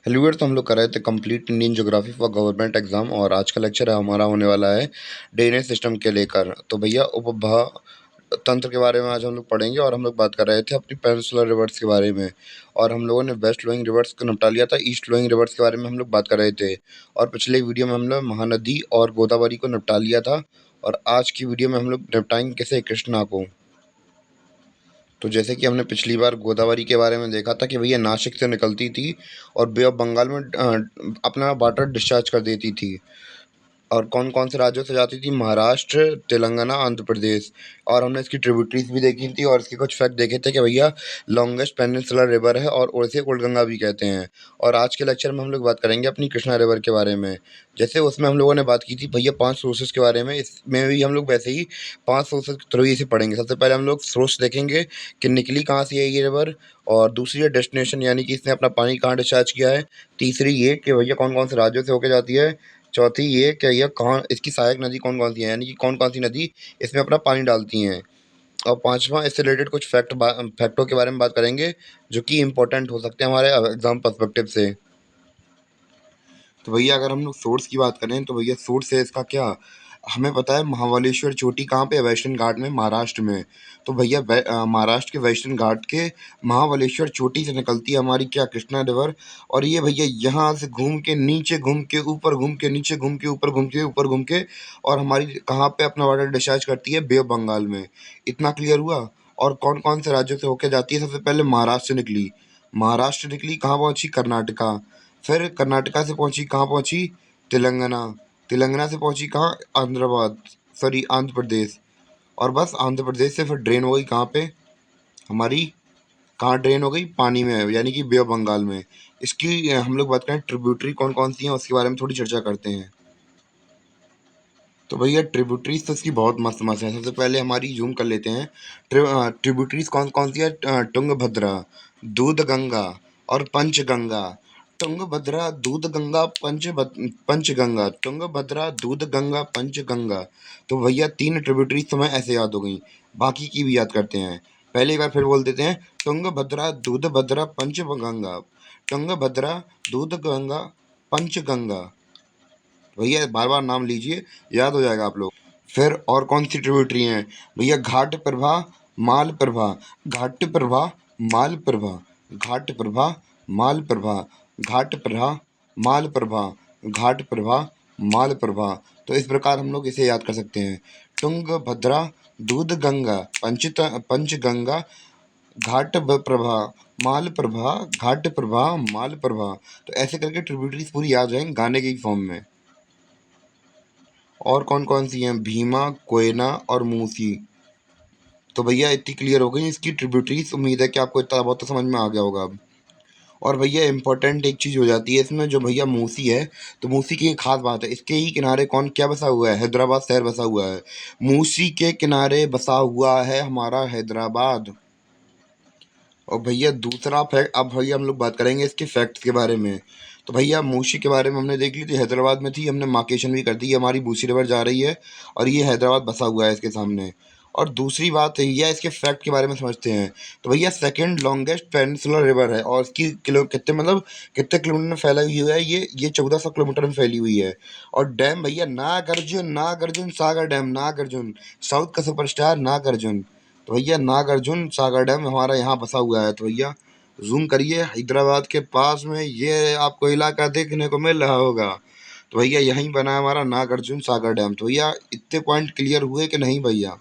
Hello viewers, तो हम लोग कर रहे थे complete Indian geography for government exam और आज का लेक्चर है हमारा होने वाला है ड्रेनेज सिस्टम के लेकर। तो भैया उपभा तंत्र के बारे में आज हम लोग पढ़ेंगे और हम लोग बात कर रहे थे अपनी पेनिनसुलर रिवर्स के बारे में। और हम लोगों ने वेस्ट फ्लोइंग रिवर्स को निपटा लिया था, ईस्ट फ्लोइंग रिवर्स के बारे में हम लोग बात कर रहे थे। और पिछले वीडियो में हम लोग महानदी और गोदावरी को निपटा लिया था और आज की वीडियो में हम लोग निपटाएंगे किसे, कृष्णा को। तो जैसे कि हमने पिछली बार गोदावरी के बारे में देखा था कि भैया नासिक से निकलती थी और बे ऑफ बंगाल में अपना वाटर डिस्चार्ज कर देती थी। और कौन कौन से राज्यों से जाती थी, महाराष्ट्र, तेलंगाना, आंध्र प्रदेश। और हमने इसकी ट्रिब्यूटरीज भी देखी थी और इसके कुछ फैक्ट देखे थे कि भैया लॉन्गेस्ट पेनिनसुलर रिवर है और उसे ओल्ड गंगा भी कहते हैं। और आज के लेक्चर में हम लोग बात करेंगे अपनी कृष्णा रिवर के बारे में। जैसे उसमें हम लोगों ने बात की थी भैया 5 सोर्सेज के बारे में, इसमें भी हम लोग वैसे ही 5 सोर्सेज के थ्रू इसे पढ़ेंगे। सबसे पहले हम लोग सोर्स देखेंगे कि निकली कहाँ से है ये रिवर, और दूसरी है डेस्टिनेशन यानी कि इसने अपना पानी कहाँ डिस्चार्ज किया है। तीसरी ये कि भैया कौन कौन से राज्यों से होकर जाती है। चौथी ये कि यह कहाँ इसकी सहायक नदी कौन कौन सी है, यानी कि कौन कौन सी नदी इसमें अपना पानी डालती हैं। और पांचवा इससे रिलेटेड कुछ फैक्टों के बारे में बात करेंगे जो कि इंपॉर्टेंट हो सकते हैं हमारे एग्जाम पर्सपेक्टिव से। तो भैया अगर हम लोग सोर्स की बात करें तो भैया सोर्स है इसका क्या, हमें पता है महाबलेश्वर चोटी कहाँ पे है, वेस्टर्न घाट में, महाराष्ट्र में। तो भैया महाराष्ट्र के वेस्टर्न घाट के महाबलेश्वर चोटी से निकलती है हमारी क्या, कृष्णा रिवर। और ये भैया यहाँ से घूम के नीचे, घूम के ऊपर, घूम के नीचे, घूम के ऊपर, घूम के ऊपर, घूम के और हमारी कहाँ पे अपना वाटर डिस्चार्ज करती है, बे ऑफ बंगाल में। इतना क्लियर हुआ। और कौन कौन से राज्यों से होकर जाती है, सबसे पहले महाराष्ट्र से निकली। महाराष्ट्र निकली कहाँ पहुँची, कर्नाटका। फिर कर्नाटका से पहुंची कहाँ पहुंची, तेलंगाना। तेलंगाना से पहुंची कहाँ, आंध्र प्रदेश। और बस आंध्र प्रदेश से फिर ड्रेन हो गई कहाँ पे हमारी, कहाँ ड्रेन हो गई, पानी में, यानी कि बे ऑफ बंगाल में। इसकी हम लोग बात करें ट्रिब्यूटरी कौन कौन सी हैं उसके बारे में थोड़ी चर्चा करते हैं। तो भैया ट्रिब्यूटरीज तो इसकी बहुत मस्त मस्त है। सबसे पहले हमारी जूम कर लेते हैं। ट्रिब्यूटरीज कौन कौन सी है, तुंगभद्रा, दूध गंगा और पंचगंगा। तुंगभद्रा, दूध गंगा, पंचगंगा, तुंगभद्रा, दूध गंगा, पंचगंगा। तो भैया 3 ट्रिब्यूटरीज तुम्हें ऐसे याद हो गई। बाकी की भी याद करते हैं। पहले एक बार फिर बोल देते हैं, तुंगभद्रा, दूध भद्रा, पंचगंगा। तुंगभद्रा, दूध गंगा, पंचगंगा। भैया बार बार नाम लीजिए, याद हो जाएगा आप लोग। फिर और कौन सी ट्रिब्यूटरी हैं भैया, घाट प्रभा, माल प्रभा, घाट प्रभा, माल प्रभा, घाट प्रभा, माल प्रभा, घाट प्रभा, माल प्रभा, घाट प्रभा, माल प्रभा। तो इस प्रकार हम लोग इसे याद कर सकते हैं। तुंगभद्रा, दूध गंगा, पंचगंगा, प्रभा, माल प्रभा, घाट प्रभा, माल प्रभा। तो ऐसे करके ट्रिब्यूटरीज पूरी याद जाएंगे गाने के फॉर्म में। और कौन कौन सी हैं, भीमा, कोयना और मूसी। तो भैया इतनी क्लियर हो गई इसकी ट्रिब्यूटरीज। उम्मीद है कि आपको इतना बहुत तो समझ में आ गया होगा अब। और भैया इंपॉर्टेंट एक चीज़ हो जाती है इसमें, जो भैया मूसी है, तो मूसी की एक खास बात है, इसके ही किनारे कौन क्या बसा हुआ है, हैदराबाद शहर बसा हुआ है। मूसी के किनारे बसा हुआ है हमारा हैदराबाद। और भैया दूसरा फैक्ट, अब भैया हम लोग बात करेंगे इसके फैक्ट्स के बारे में। तो भैया मूसी के बारे में हमने देख ली थी, हैदराबाद में थी, हमने मार्केशन भी कर दी, ये हमारी मूसी रिवर जा रही है और ये हैदराबाद बसा हुआ है इसके सामने। और दूसरी बात है भैया इसके फैक्ट के बारे में समझते हैं। तो भैया सेकंड लॉन्गेस्ट पेनिनसुलर रिवर है और इसकी कितने मतलब कितने किलोमीटर में फैला हुई है, ये 1400 किलोमीटर में फैली हुई है। और डैम भैया नागार्जुन, नागार्जुन सागर डैम, नागार्जुन, साउथ का सुपरस्टार नागार्जुन। तो भैया नागार्जुन सागर डैम हमारा यहाँ बसा हुआ है। तो भैया जूम करिए, हैदराबाद के पास में ये आपको इलाका देखने को मिल रहा होगा। तो भैया यहीं बना है हमारा नागार्जुन सागर डैम। तो भैया इतने पॉइंट क्लियर हुए कि नहीं भैया।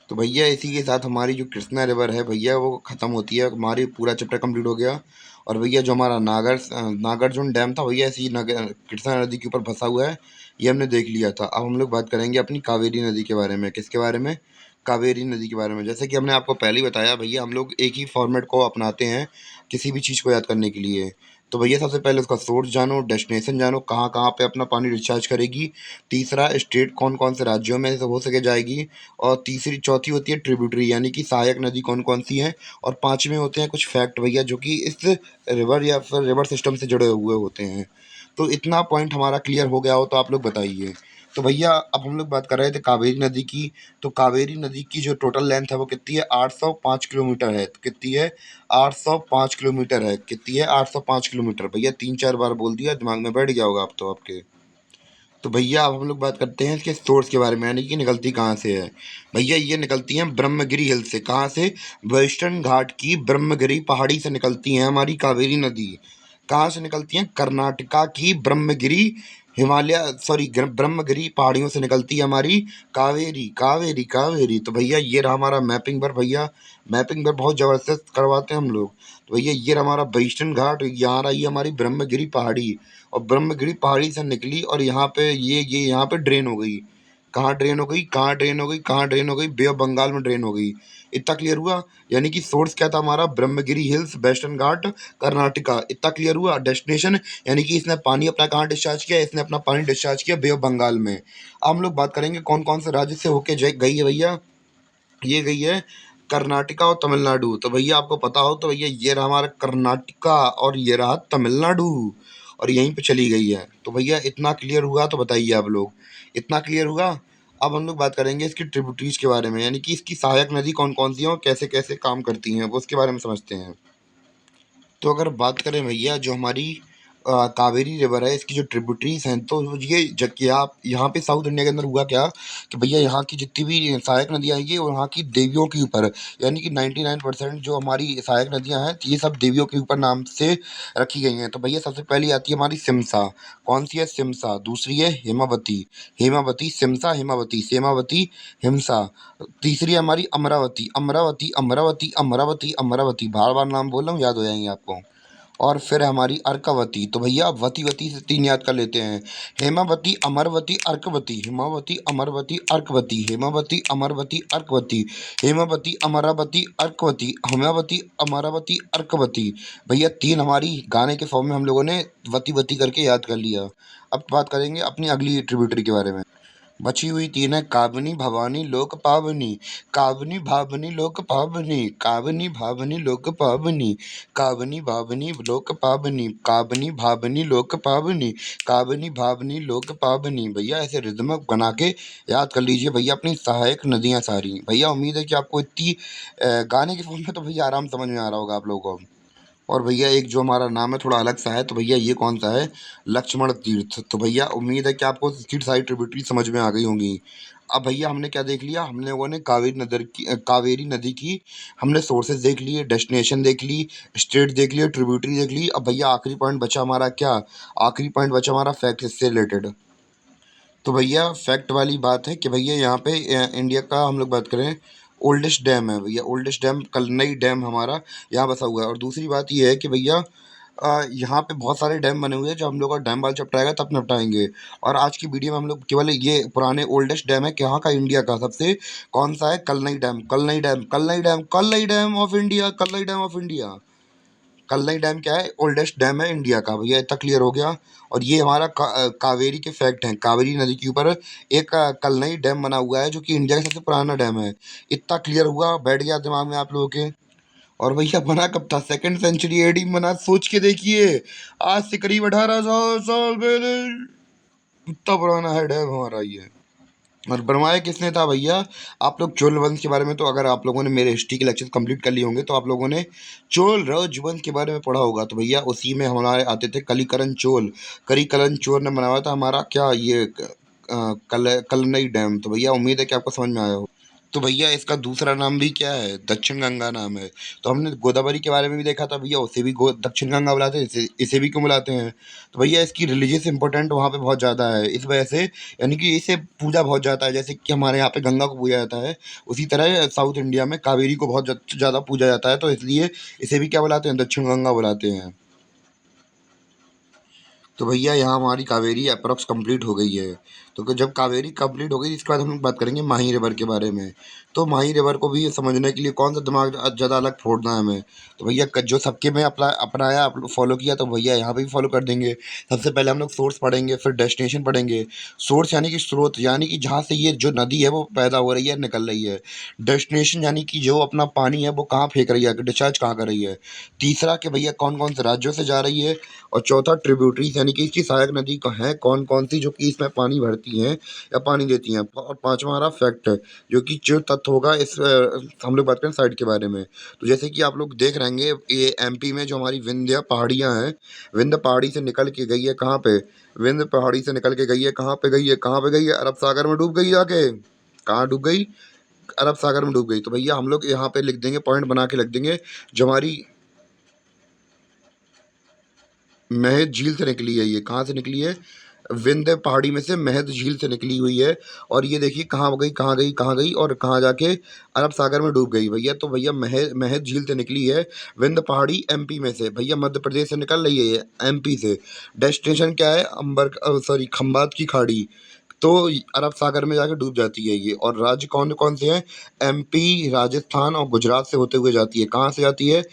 तो भैया इसी के साथ हमारी जो कृष्णा रिवर है भैया वो ख़त्म होती है, हमारी पूरा चैप्टर कंप्लीट हो गया। और भैया जो हमारा नागार्जुन डैम था भैया इसी कृष्णा नदी के ऊपर फंसा हुआ है, ये हमने देख लिया था। अब हम लोग बात करेंगे अपनी कावेरी नदी के बारे में। किसके बारे में, कावेरी नदी के बारे में। जैसे कि हमने आपको पहले ही बताया भैया, हम लोग एक ही फॉर्मेट को अपनाते हैं किसी भी चीज़ को याद करने के लिए। तो भैया सबसे पहले उसका सोर्स जानो, डेस्टिनेशन जानो, कहाँ कहाँ पे अपना पानी डिस्चार्ज करेगी। तीसरा स्टेट कौन कौन से राज्यों में से हो सके जाएगी। और तीसरी चौथी होती है ट्रिब्यूटरी यानी कि सहायक नदी कौन कौन सी हैं। और पांचवें होते हैं कुछ फैक्ट भैया जो कि इस रिवर या फिर रिवर सिस्टम से जुड़े हुए होते हैं। तो इतना पॉइंट हमारा क्लियर हो गया हो तो आप लोग बताइए। तो भैया अब हम लोग बात कर रहे थे कावेरी नदी की। तो कावेरी नदी की जो टोटल लेंथ है वो कितनी है? 805 किलोमीटर है। तो कितनी है? 805 किलोमीटर है। कितनी है? 805 किलोमीटर। भैया 3-4 बार बोल दिया, दिमाग में बैठ गया होगा अब तो आपके। तो भैया अब हम लोग बात करते हैं इसके सोर्स के बारे में, यानी कि निकलती कहाँ से है। भैया ये निकलती हैं ब्रह्मगिरी हिल से। कहाँ से? वेस्टर्न घाट की ब्रह्मगिरी पहाड़ी से निकलती हैं हमारी कावेरी नदी। कहाँ से निकलती हैं? कर्नाटका की ब्रह्मगिरी हिमालय सॉरी ब्रह्मगिरी पहाड़ियों से निकलती है हमारी कावेरी कावेरी कावेरी। तो भैया ये रहा हमारा मैपिंग पर। भैया मैपिंग पर बहुत ज़बरदस्त करवाते हैं हम लोग। तो भैया ये रहा हमारा वेस्टर्न घाट, यहाँ रही हमारी ब्रह्मगिरी पहाड़ी, और ब्रह्मगिरी पहाड़ी से निकली और यहाँ पे ये यहाँ पे ड्रेन हो गई। कहाँ ड्रेन हो गई? कहाँ ड्रेन हो गई? कहाँ ड्रेन हो गई? बे ऑफ बंगाल में ड्रेन हो गई। इतना क्लियर हुआ? यानी कि सोर्स क्या था हमारा? ब्रह्मगिरी हिल्स, वेस्टर्न घाट, कर्नाटका। इतना क्लियर हुआ? डेस्टिनेशन यानी कि इसने पानी अपना कहाँ डिस्चार्ज किया? इसने अपना पानी डिस्चार्ज किया बे ऑफ बंगाल में। अब हम लोग बात करेंगे कौन कौन से राज्य से होके गई है भैया। ये गई है कर्नाटका और तमिलनाडु। तो भैया आपको पता हो तो भैया ये रहा हमारा कर्नाटका और ये रहा तमिलनाडु, और यहीं पे चली गई है। तो भैया इतना क्लियर हुआ? तो बताइए आप लोग, इतना क्लियर हुआ? अब हम लोग बात करेंगे इसकी ट्रिब्यूटरीज के बारे में, यानी कि इसकी सहायक नदी कौन कौन सी हैं और कैसे कैसे काम करती हैं, वो उसके बारे में समझते हैं। तो अगर बात करें भैया जो हमारी कावेरी रिवर है, इसकी जो ट्रिब्यूटरीज हैं, तो ये जबकि आप यहाँ पे साउथ इंडिया के अंदर हुआ क्या कि भैया यहाँ की जितनी भी सहायक नदियाँ आएंगी वो यहाँ की देवियों के ऊपर, यानी कि 99% जो हमारी सहायक नदियाँ हैं ये सब देवियों के ऊपर नाम से रखी गई हैं। तो भैया सबसे पहली आती है हमारी सिमसा। कौन सी है? सिमसा। दूसरी है हेमावती, हेमावती सिमसा हेमावती सेमावती हिमसा। तीसरी है हमारी अमरावती, अमरावती अमरावती अमरावती अमरावती, बार बार नाम बोल रहा हूँ, याद हो जाएंगे आपको। और फिर हमारी अर्कावती। तो भैया अब वती वती से 3 याद कर लेते हैं। हेमावती, अमरवती, अर्कवती, हेमावती, अमरवती, अर्कवती, हेमावती, अमरवती, अर्कवती, हेमावती, अमरावती, अर्कवती, हेमावती, अमरावती, अर्कवती। भैया 3 हमारी गाने के फॉर्म में हम लोगों ने वती वती करके याद कर लिया। अब बात करेंगे अपनी अगली ट्रिब्यूटरी के बारे में। बची हुई 3 है काबनी, भवानी, लोक पावनी। काबनी, भावनी, लोक पावनी, काबनी, भावनी, लोक पावनी, काबनी, भावनी, लोक पावनी, काबनी, भावनी, लोक पावनी, काबनी, भावनी, लोक पावनी। भैया ऐसे रिदम बना के याद कर लीजिए भैया अपनी सहायक नदियाँ सारी। भैया उम्मीद है कि आपको इतनी गाने के फॉर्म में तो भैया आराम समझ में आ रहा होगा आप लोगों को। और भैया एक जो हमारा नाम है थोड़ा अलग सा है, तो भैया ये कौन सा है? लक्ष्मण तीर्थ। तो भैया उम्मीद है कि आपको इसकी सारी ट्रिब्यूटरी समझ में आ गई होंगी। अब भैया हमने क्या देख लिया? हम लोगों ने कावेरी नदी की हमने सोर्सेज देख लिए, डेस्टिनेशन देख ली, स्टेट देख लिया, ट्रिब्यूटरी देख ली। अब भैया आखिरी पॉइंट बचा हमारा क्या? आखिरी पॉइंट बचा हमारा फैक्ट इससे रिलेटेड। तो भैया फैक्ट वाली बात है कि भैया यहाँ पे इंडिया का हम लोग बात करें ओल्डेस्ट डैम है भैया, ओल्डेस्ट डैम कलनई डैम हमारा यहाँ बसा हुआ है। और दूसरी बात ये है कि भैया यहाँ पे बहुत सारे डैम बने हुए हैं, जो हम लोग का डैम वाल चपटाएगा तब निपटाएंगे। और आज की वीडियो में हम लोग केवल ये पुराने ओल्डेस्ट डैम है कि यहाँ का इंडिया का सबसे कौन सा है? Kallanai dam, Kallanai dam, Kallanai dam, Kallanai dam of India, Kallanai dam of India. Kallai dam क्या है? ओल्डेस्ट डैम है इंडिया का। भैया इतना क्लियर हो गया। और ये हमारा कावेरी के फैक्ट हैं। कावेरी नदी के ऊपर एक कल्लई डैम बना हुआ है जो कि इंडिया का सबसे पुराना डैम है। इतना क्लियर हुआ, बैठ गया दिमाग में आप लोगों के। और भैया बना कब था? 2nd सेंचुरी एडी में बना। सोच के देखिए, आज से करीब 1800 साल पहले। इतना पुराना है डैम हमारा ये। और बनवाया किसने था भैया? आप लोग चोल वंश के बारे में, तो अगर आप लोगों ने मेरे हिस्ट्री के लेक्चर कंप्लीट कर लिए होंगे तो आप लोगों ने चोल राजवंश के बारे में पढ़ा होगा। तो भैया उसी में हमारे आते थे कलिकरन चोल। कलिकरन चोल ने बनवाया था हमारा क्या ये कलनई डैम। तो भैया उम्मीद है कि आपको समझ में आया हो। तो भैया इसका दूसरा नाम भी क्या है? दक्षिण गंगा नाम है। तो हमने गोदावरी के बारे में भी देखा था भैया, उसे भी दक्षिण गंगा बुलाते हैं, इसे भी क्यों बुलाते हैं? तो भैया इसकी रिलीजियस इंपॉर्टेंट वहाँ पे बहुत ज़्यादा है, इस वजह से यानी कि इसे पूजा बहुत जाता है। जैसे कि हमारे यहाँ पे गंगा को पूजा जाता है, उसी तरह साउथ इंडिया में कावेरी को बहुत ज़्यादा पूजा जाता है। तो इसलिए इसे भी क्या बुलाते हैं? दक्षिण गंगा बुलाते हैं। तो भैया यहाँ हमारी कावेरी अप्रॉक्स कंप्लीट हो गई है। तो जब कावेरी कंप्लीट हो गई इसके बाद हम लोग बात करेंगे माही रिवर के बारे में। तो माही रिवर को भी समझने के लिए कौन सा दिमाग ज़्यादा अलग फोड़ना है हमें? तो भैया जो सबके में अपनाया फॉलो किया, तो भैया यहाँ पे भी फॉलो कर देंगे। सबसे पहले हम लोग सोर्स पढ़ेंगे, फिर डेस्टिनेशन पढ़ेंगे। सोर्स यानी कि स्रोत, यानी कि जहाँ से ये जो नदी है वो पैदा हो रही है, निकल रही है। डेस्टिनेशन यानी कि जो अपना पानी है वो कहाँ फेंक रही है, डिस्चार्ज कहाँ कर रही है। तीसरा कि भैया कौन कौन से राज्यों से जा रही है। और चौथा ट्रिब्यूटरीज यानी कि इसकी सहायक नदी है कौन कौन सी जो कि इसमें पानी भरती करती हैं या पानी देती हैं। और पाँचवां हमारा फैक्ट, जो कि जो तथ्य होगा इस हम लोग बात करें साइट के बारे में। तो जैसे कि आप लोग देख रहेंगे, ये एमपी में जो हमारी विंध्य पहाड़ियाँ हैं, विंध्य पहाड़ी से निकल के गई है कहाँ पे? विंध्य पहाड़ी से निकल के गई है कहाँ पे गई है? कहाँ पे गई है? अरब सागर में डूब गई जाके। कहाँ डूब गई? अरब सागर में डूब गई। तो भैया हम लोग यहाँ पे लिख देंगे, पॉइंट बना के लिख देंगे, जो हमारी महज झील से निकली है। ये कहाँ से निकली है? विंध्य पहाड़ी में से महज झील से निकली हुई है। और ये देखिए कहाँ गई, कहाँ गई, कहाँ गई और कहाँ जाके अरब सागर में डूब गई भैया। तो भैया महज महज झील से निकली है, विंध्य पहाड़ी एमपी में से। भैया मध्य प्रदेश से निकल रही है ये, एमपी से। डेस्टिनेशन क्या है? सॉरी, खंबात की खाड़ी। तो अरब सागर में जाके डूब जाती है ये। और राज्य कौन कौन से हैं? एमपी, राजस्थान और गुजरात से होते हुए जाती है। कहाँ से जाती है?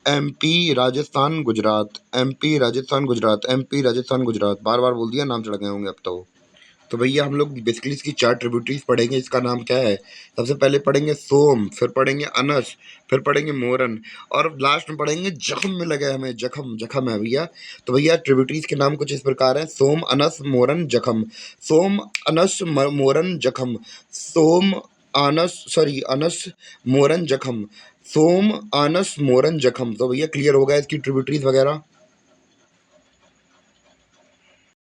MP, Rajasthan, Gujarat, MP, Rajasthan, Gujarat, MP, Rajasthan, Gujarat. बार बार बोल दिया, नाम चढ़ गए होंगे अब तो। तो भैया हम लोग बेसिकली इसकी 4 ट्रिब्यूटरीज पढ़ेंगे। इसका नाम क्या है? सबसे पहले पढ़ेंगे सोम, फिर पढ़ेंगे अनस, फिर पढ़ेंगे मोरन, और लास्ट में पढ़ेंगे जखम में लगे हमें। जखम, जखम है भैया। तो भैया ट्रिब्यूटरीज के नाम कुछ इस प्रकार हैं: सोम, अनस, मोरन, जखम। सोम, अनस, मोरन, जखम। सोम, अनस, मोरन, जखम। सोम, आनस, मोरन, जखम। तो भैया क्लियर हो गया इसकी ट्रिब्यूटरीज वगैरह।